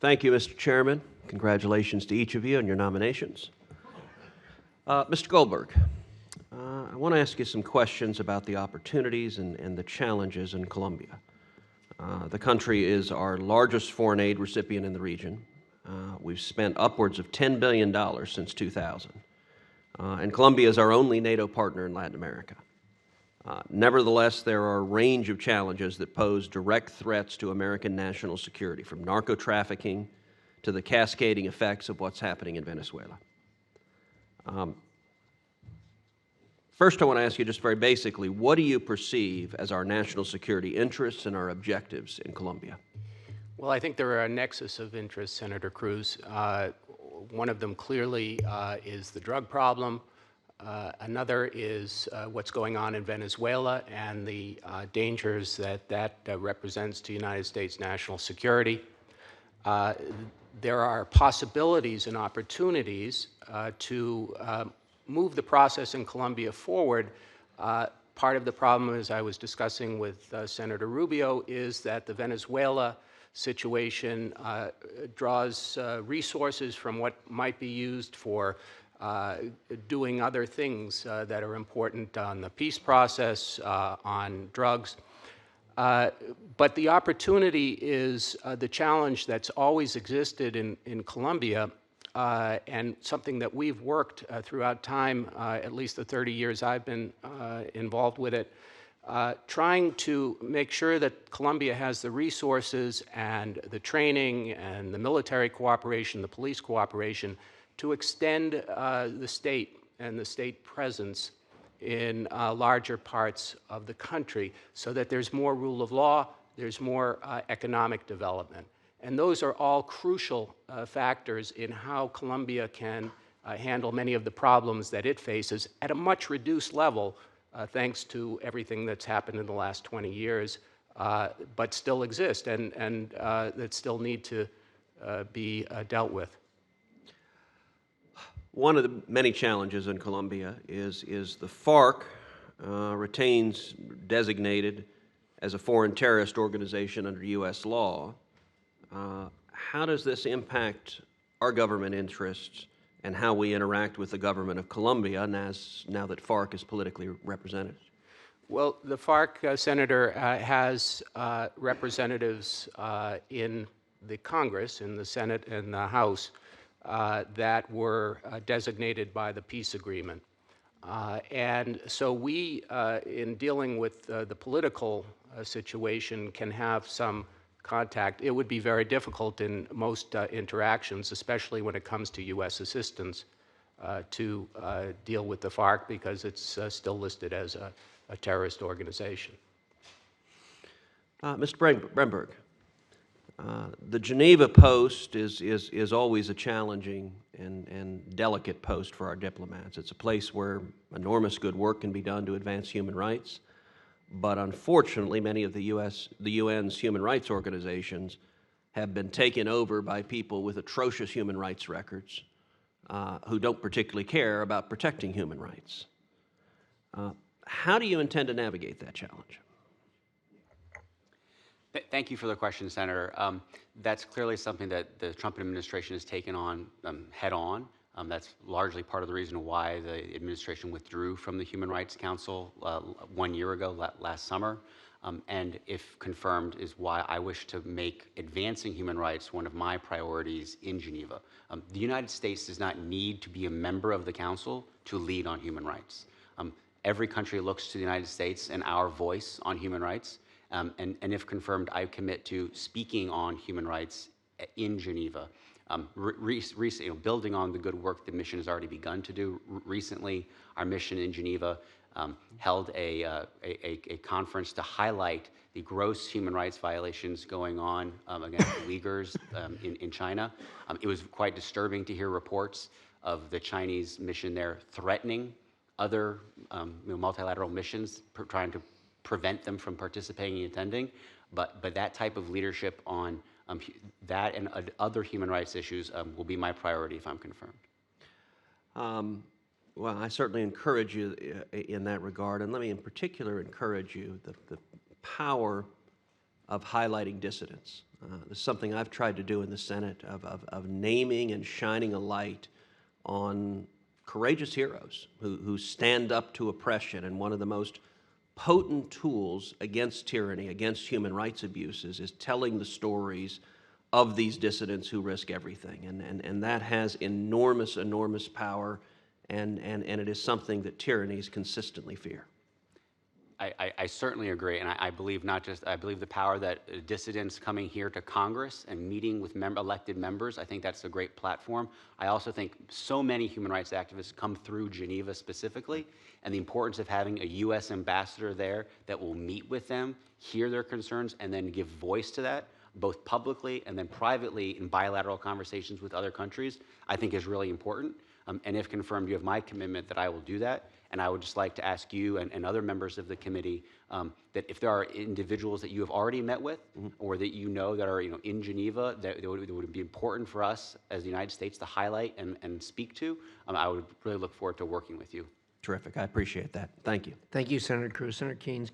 Thank you, Mr. Chairman. Congratulations to each of you on your nominations. Mr. Goldberg, I want to ask you some questions about the opportunities and the challenges in Colombia. The country is our largest foreign aid recipient in the region. We've spent upwards of $10 billion since 2000. And Colombia is our only NATO partner in Latin America. Nevertheless, there are a range of challenges that pose direct threats to American national security, from narco-trafficking to the cascading effects of what's happening in Venezuela. First, I want to ask you just very basically, what do you perceive as our national security interests and our objectives in Colombia? Well, I think there are a nexus of interest, Senator Cruz. One of them clearly is the drug problem. Another is what's going on in Venezuela and the dangers that represents to United States national security. There are possibilities and opportunities to move the process in Colombia forward. Part of the problem, as I was discussing with Senator Rubio, is that the Venezuela situation draws resources from what might be used for doing other things that are important on the peace process, on drugs. But the opportunity is the challenge that's always existed in Colombia, and something that we've worked throughout time, at least the 30 years I've been involved with it, trying to make sure that Colombia has the resources and the training and the military cooperation, the police cooperation, to extend the state and the state presence in larger parts of the country so that there's more rule of law, there's more economic development. And those are all crucial factors in how Colombia can handle many of the problems that it faces at a much reduced level, thanks to everything that's happened in the last 20 years, but still exist and that still need to be dealt with. One of the many challenges in Colombia is the FARC retains designated as a foreign terrorist organization under U.S. law. How does this impact our government interests and how we interact with the government of Colombia now that FARC is politically represented? Well, the FARC, Senator, has representatives in the Congress, in the Senate and the House, that were designated by the peace agreement. And so we, in dealing with the political situation, can have some contact. It would be very difficult in most interactions, especially when it comes to U.S. assistance, to deal with the FARC because it's still listed as a terrorist organization. Mr. Bremberg, the Geneva post is always a challenging and delicate post for our diplomats. It's a place where enormous good work can be done to advance human rights, but unfortunately many of the UN's human rights organizations have been taken over by people with atrocious human rights records who don't particularly care about protecting human rights. How do you intend to navigate that challenge? Thank you for the question, Senator. That's clearly something that the Trump administration has taken on head on. That's largely part of the reason why the administration withdrew from the Human Rights Council 1 year ago, last summer. And if confirmed, is why I wish to make advancing human rights one of my priorities in Geneva. The United States does not need to be a member of the Council to lead on human rights. Every country looks to the United States and our voice on human rights. And if confirmed, I commit to speaking on human rights in Geneva. Building on the good work the mission has already begun to do. Recently, our mission in Geneva held a conference to highlight the gross human rights violations going on against the Uyghurs in China. It was quite disturbing to hear reports of the Chinese mission there threatening other multilateral missions, trying to prevent them from participating and attending, but that type of leadership on that and other human rights issues will be my priority if I'm confirmed. Well, I certainly encourage you in that regard, and let me in particular encourage you the power of highlighting dissidents. This is something I've tried to do in the Senate of naming and shining a light on courageous heroes who stand up to oppression. And one of the most potent tools against tyranny, against human rights abuses, is telling the stories of these dissidents who risk everything. And that has enormous, enormous power, and it is something that tyrannies consistently fear. I certainly agree, and I believe I believe the power that dissidents coming here to Congress and meeting with elected members, I think that's a great platform. I also think so many human rights activists come through Geneva specifically, and the importance of having a U.S. ambassador there that will meet with them, hear their concerns, and then give voice to that, both publicly and then privately in bilateral conversations with other countries, I think is really important. And if confirmed, you have my commitment that I will do that. And I would just like to ask you and other members of the committee that if there are individuals that you have already met with or that you know that are in Geneva that would be important for us as the United States to highlight and speak to, I would really look forward to working with you. Terrific. I appreciate that. Thank you. Thank you, Senator Cruz. Senator Keynes.